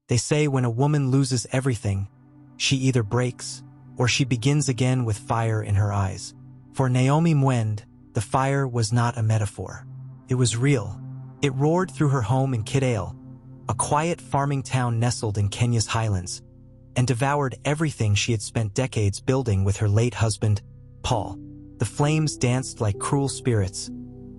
They say when a woman loses everything, she either breaks or she begins again with fire in her eyes. For Naomi Mwend, the fire was not a metaphor. It was real. It roared through her home in Kidale, a quiet farming town nestled in Kenya's highlands, and devoured everything she had spent decades building with her late husband, Paul. The flames danced like cruel spirits,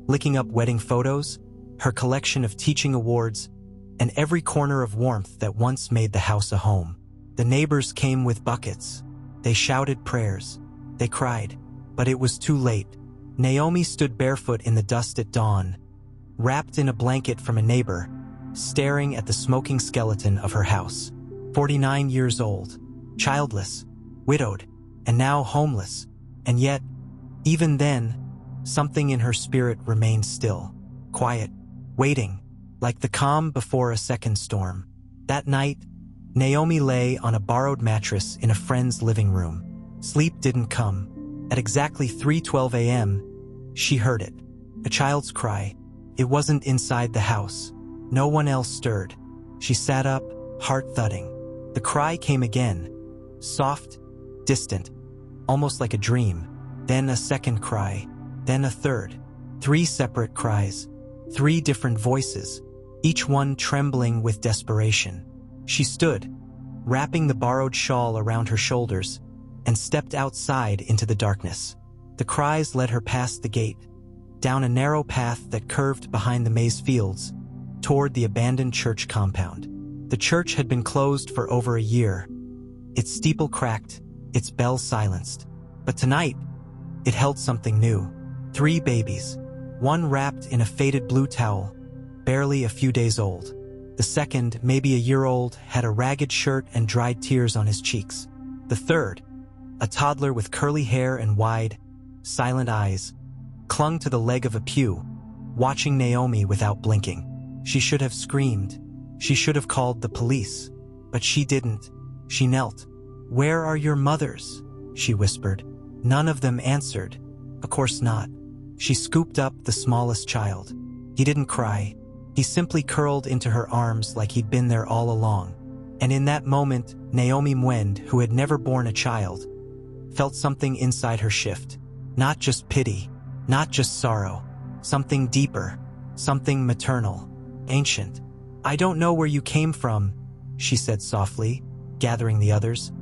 licking up wedding photos, her collection of teaching awards, and every corner of warmth that once made the house a home. The neighbors came with buckets. They shouted prayers. They cried. But it was too late. Naomi stood barefoot in the dust at dawn, wrapped in a blanket from a neighbor, staring at the smoking skeleton of her house. 49 years old, childless, widowed, and now homeless. And yet, even then, something in her spirit remained still, quiet, waiting, like the calm before a second storm. That night, Naomi lay on a borrowed mattress in a friend's living room. Sleep didn't come. At exactly 3:12 a.m., she heard it. A child's cry. It wasn't inside the house. No one else stirred. She sat up, heart thudding. The cry came again. Soft, distant, almost like a dream. Then a second cry. Then a third. 3 separate cries. 3 different voices, each one trembling with desperation. She stood, wrapping the borrowed shawl around her shoulders, and stepped outside into the darkness. The cries led her past the gate, down a narrow path that curved behind the maize fields, toward the abandoned church compound. The church had been closed for over a year, its steeple cracked, its bell silenced. But tonight, it held something new. 3 babies, one wrapped in a faded blue towel, barely a few days old. The second, maybe a year old, had a ragged shirt and dried tears on his cheeks. The third, a toddler with curly hair and wide, silent eyes, clung to the leg of a pew, watching Naomi without blinking. She should have screamed. She should have called the police. But she didn't. She knelt. "Where are your mothers?" she whispered. None of them answered. Of course not. She scooped up the smallest child. He didn't cry. He simply curled into her arms like he'd been there all along. And in that moment, Naomi Mwend, who had never borne a child, felt something inside her shift. Not just pity, not just sorrow, something deeper, something maternal, ancient. "I don't know where you came from," she said softly, gathering the others.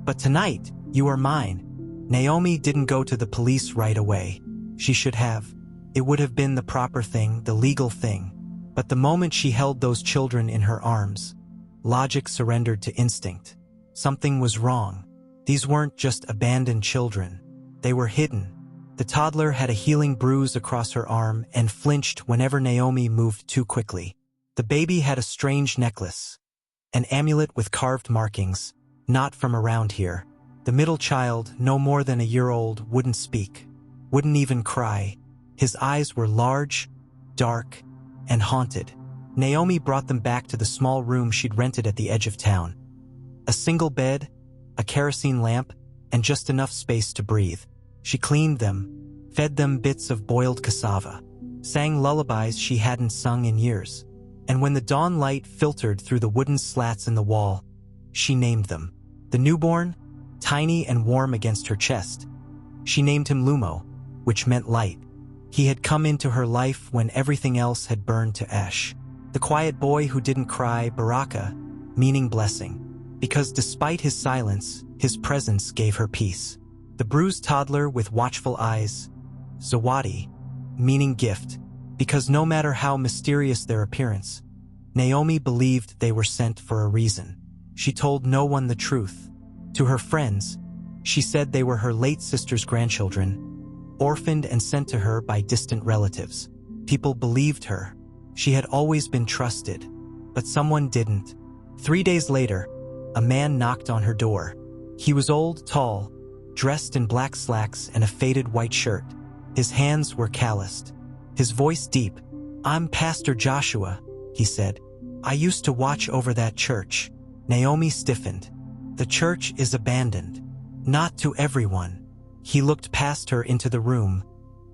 "But tonight, you are mine." Naomi didn't go to the police right away. She should have. It would have been the proper thing, the legal thing. But the moment she held those children in her arms, logic surrendered to instinct. Something was wrong. These weren't just abandoned children. They were hidden. The toddler had a healing bruise across her arm and flinched whenever Naomi moved too quickly. The baby had a strange necklace, an amulet with carved markings, not from around here. The middle child, no more than a year old, wouldn't speak, wouldn't even cry. His eyes were large, dark, and haunted. Naomi brought them back to the small room she'd rented at the edge of town. A single bed, a kerosene lamp, and just enough space to breathe. She cleaned them, fed them bits of boiled cassava, sang lullabies she hadn't sung in years. And when the dawn light filtered through the wooden slats in the wall, she named them. The newborn, tiny and warm against her chest, she named him Lumo, which meant light. He had come into her life when everything else had burned to ash. The quiet boy who didn't cry, Baraka, meaning blessing, because despite his silence, his presence gave her peace. The bruised toddler with watchful eyes, Zawadi, meaning gift, because no matter how mysterious their appearance, Naomi believed they were sent for a reason. She told no one the truth. To her friends, she said they were her late sister's grandchildren, orphaned and sent to her by distant relatives. People believed her. She had always been trusted, but someone didn't. 3 days later, a man knocked on her door. He was old, tall, dressed in black slacks and a faded white shirt. His hands were calloused, his voice deep. "I'm Pastor Joshua," he said. "I used to watch over that church." Naomi stiffened. "The church is abandoned. Not to everyone." He looked past her into the room,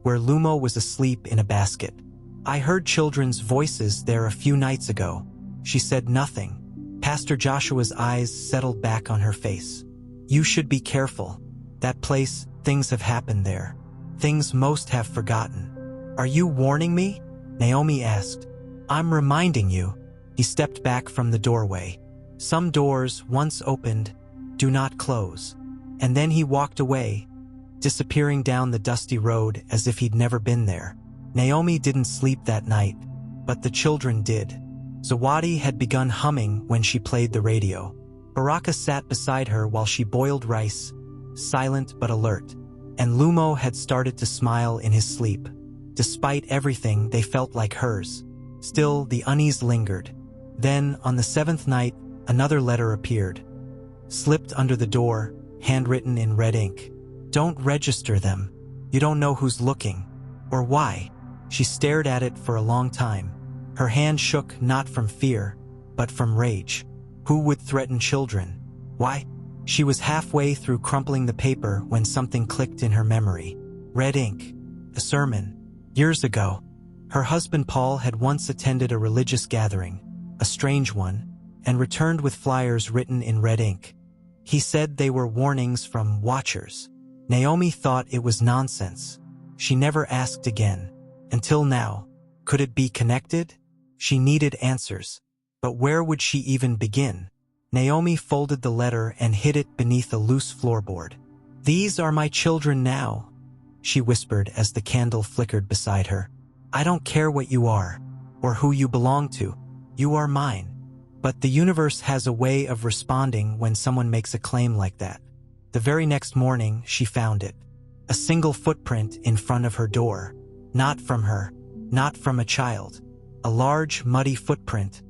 where Lumo was asleep in a basket. "I heard children's voices there a few nights ago." She said nothing. Pastor Joshua's eyes settled back on her face. You should be careful. That place, things have happened there. Things most have forgotten. Are you warning me? Naomi asked. I'm reminding you. He stepped back from the doorway. Some doors, once opened, do not close. And then he walked away, disappearing down the dusty road as if he'd never been there. Naomi didn't sleep that night, but the children did. Zawadi had begun humming when she played the radio. Baraka sat beside her while she boiled rice, silent but alert, and Lumo had started to smile in his sleep. Despite everything, they felt like hers. Still, the unease lingered. Then, on the seventh night, another letter appeared. Slipped under the door, handwritten in red ink. Don't register them. You don't know who's looking. Or why. She stared at it for a long time. Her hand shook not from fear, but from rage. Who would threaten children? Why? She was halfway through crumpling the paper when something clicked in her memory. Red ink. A sermon. Years ago. Her husband Paul had once attended a religious gathering, a strange one, and returned with flyers written in red ink. He said they were warnings from watchers. Naomi thought it was nonsense. She never asked again. Until now. Could it be connected? She needed answers. But where would she even begin? Naomi folded the letter and hid it beneath a loose floorboard. These are my children now, she whispered as the candle flickered beside her. I don't care what you are, or who you belong to. You are mine. But the universe has a way of responding when someone makes a claim like that. The very next morning, she found it. A single footprint in front of her door. Not from her, not from a child. A large, muddy footprint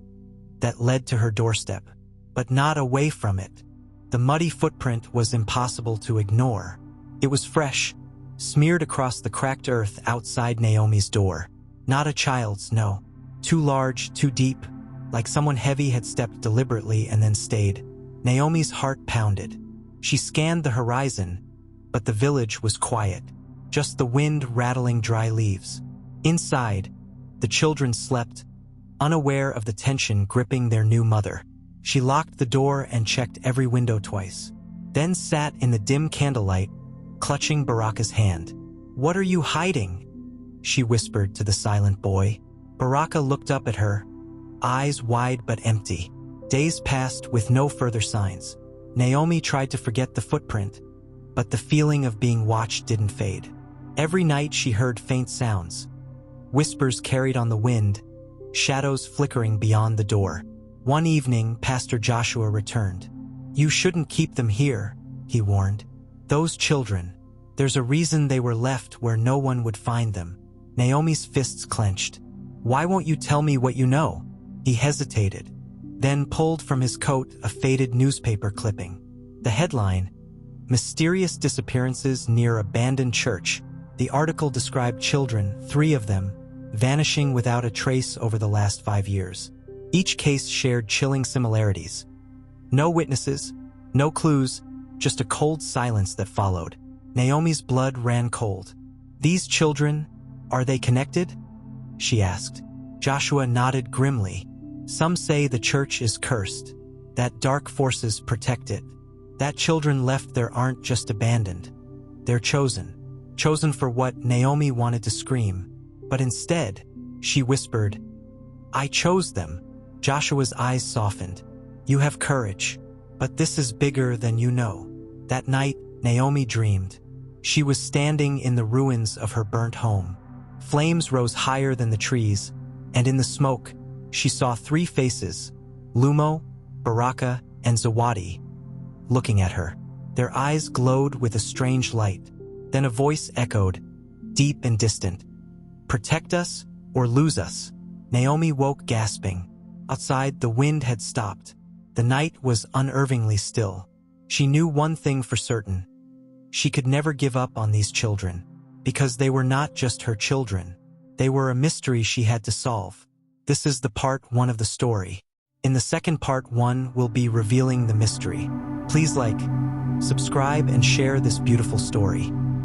that led to her doorstep, but not away from it. The muddy footprint was impossible to ignore. It was fresh, smeared across the cracked earth outside Naomi's door. Not a child's, no. Too large, too deep, like someone heavy had stepped deliberately and then stayed. Naomi's heart pounded. She scanned the horizon, but the village was quiet. Just the wind rattling dry leaves. Inside, the children slept, unaware of the tension gripping their new mother. She locked the door and checked every window twice, then sat in the dim candlelight, clutching Baraka's hand. What are you hiding? She whispered to the silent boy. Baraka looked up at her, eyes wide but empty. Days passed with no further signs. Naomi tried to forget the footprint, but the feeling of being watched didn't fade. Every night she heard faint sounds, whispers carried on the wind, shadows flickering beyond the door. One evening, Pastor Joshua returned. You shouldn't keep them here, he warned. Those children, there's a reason they were left where no one would find them. Naomi's fists clenched. Why won't you tell me what you know? He hesitated, then pulled from his coat a faded newspaper clipping. The headline, Mysterious Disappearances Near Abandoned Church. The article described children, 3 of them, vanishing without a trace over the last 5 years. Each case shared chilling similarities. No witnesses, no clues, just a cold silence that followed. Naomi's blood ran cold. These children, are they connected? She asked. Joshua nodded grimly. Some say the church is cursed, that dark forces protect it. That children left there aren't just abandoned. They're chosen. Chosen for what Naomi wanted to scream. But instead, she whispered, I chose them. Joshua's eyes softened. You have courage, but this is bigger than you know. That night, Naomi dreamed. She was standing in the ruins of her burnt home. Flames rose higher than the trees, and in the smoke, she saw 3 faces, Lumo, Baraka, and Zawadi, looking at her. Their eyes glowed with a strange light. Then a voice echoed, deep and distant. Protect us or lose us. Naomi woke gasping. Outside, the wind had stopped. The night was unnervingly still. She knew one thing for certain. She could never give up on these children, because they were not just her children. They were a mystery she had to solve. This is the part 1 of the story. In the second part 1, we'll be revealing the mystery. Please like, subscribe, and share this beautiful story.